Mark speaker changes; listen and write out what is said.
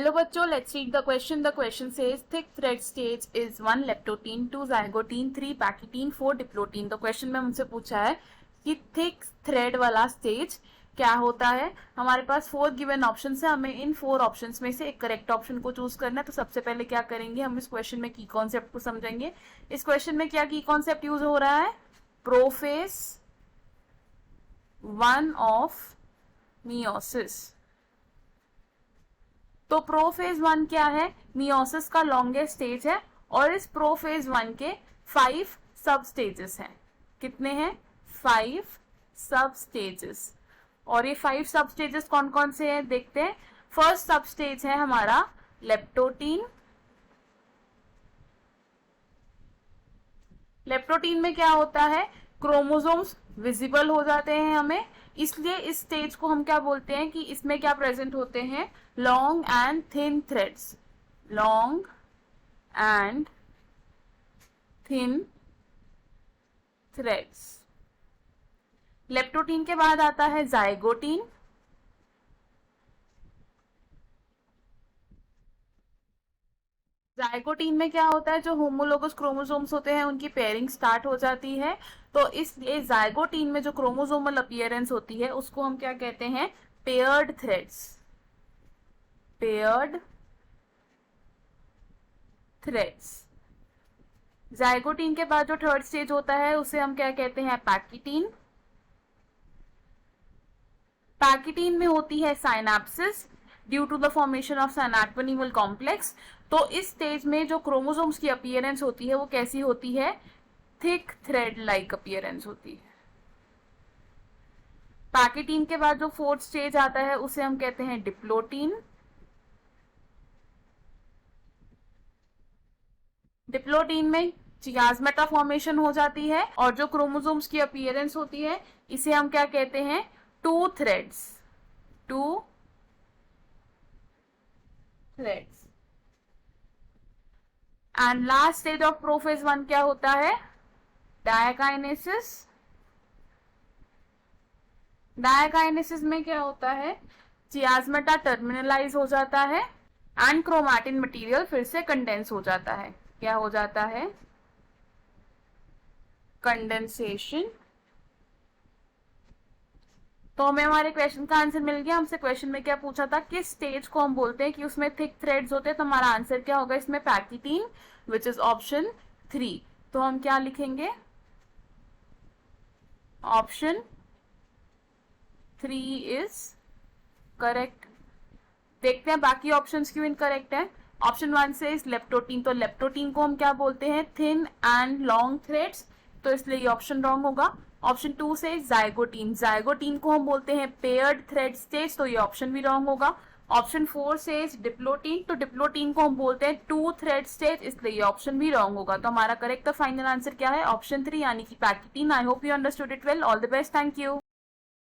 Speaker 1: Hello बच्चों, let's read the question. The question says thick thread stage is 1 leptotene, 2 zygotene, 3 पैकिटीन, 4 diplotene. तो question में मुझसे पूछा है कि थिक थ्रेड वाला स्टेज क्या होता है. हमारे पास 4 गिवन ऑप्शंस है, हमें इन 4 ऑप्शंस में से एक करेक्ट ऑप्शन को चूज करना है. तो सबसे पहले क्या करेंगे, हम इस क्वेश्चन में की कॉन्सेप्ट को समझेंगे. इस क्वेश्चन में क्या की कॉन्सेप्ट यूज हो रहा है, प्रोफेज 1 ऑफ मियोसिस. तो प्रोफेज 1 क्या है, मियोसिस का लॉन्गेस्ट स्टेज है और इस प्रोफेज 1 के 5 सब स्टेजेस हैं. कितने हैं, 5 सब स्टेजेस. और ये 5 सब स्टेजेस कौन कौन से हैं देखते हैं. फर्स्ट सब स्टेज है हमारा लेप्टोटीन. लेप्टोटीन में क्या होता है, क्रोमोसोम्स विजिबल हो जाते हैं हमें, इसलिए इस स्टेज को हम क्या बोलते हैं कि इसमें क्या प्रेजेंट होते हैं, long and thin threads. Long and thin threads. Leptotene के बाद आता है जाइगोटीन. जाइगोटीन में क्या होता है, जो होमोलोगस क्रोमोसोम्स होते हैं उनकी पेयरिंग स्टार्ट हो जाती है. तो इसलिए जाइगोटीन में जो क्रोमोसोमल अपीयरेंस होती है उसको हम क्या कहते हैं, paired threads. Paired threads. Zygotene के बाद जो थर्ड स्टेज होता है उसे हम क्या कहते हैं, पैकिटीन. पैकिटीन में होती है synapsis due to the formation of synaptonemal complex. तो इस स्टेज में जो क्रोमोसोम्स की अपीयरेंस होती है वो कैसी होती है, थिक थ्रेड लाइक अपीयरेंस होती है. पैकिटीन के बाद जो फोर्थ स्टेज आता है उसे हम कहते हैं डिप्लोटीन. डिप्लोटीन में चियाज़मेटा फॉर्मेशन हो जाती है और जो क्रोमोसोम्स की अपीयरेंस होती है इसे हम क्या कहते हैं, two threads. Two threads. And last stage of prophase 1 क्या होता है, डायकाइनेसिस. डायकाइनेसिस में क्या होता है, चियाज़मेटा टर्मिनलाइज हो जाता है एंड क्रोमैटिन मटेरियल फिर से कंडेंस हो जाता है. क्या हो जाता है, कंडेंसेशन. तो हमें हमारे क्वेश्चन का आंसर मिल गया. हमसे क्वेश्चन में क्या पूछा था, किस स्टेज को हम बोलते हैं कि उसमें थिक थ्रेड्स होते हैं. तो हमारा आंसर क्या होगा इसमें, पैकिटीन, विच इज ऑप्शन 3. तो हम क्या लिखेंगे, ऑप्शन 3 इज करेक्ट. देखते हैं बाकी ऑप्शंस क्यों इनकरेक्ट है. ऑप्शन 1 से इस लेप्टोटीन, तो लेप्टोटीन को हम क्या बोलते हैं, थिन एंड लॉन्ग थ्रेड्स, तो इसलिए ये ऑप्शन रॉन्ग होगा. ऑप्शन 2 से जाइगोटीन, जाइगोटीन को हम बोलते हैं पेयर्ड थ्रेड स्टेज, तो ये ऑप्शन भी रॉन्ग होगा. ऑप्शन 4 से डिप्लोटीन, तो डिप्लोटीन को हम बोलते हैं टू थ्रेड स्टेज, इसलिए ये ऑप्शन भी रॉन्ग होगा. तो हमारा करेक्ट फाइनल आंसर क्या है, ऑप्शन 3 यानी कि pachytene. I hope you understood it well. All the best, thank you.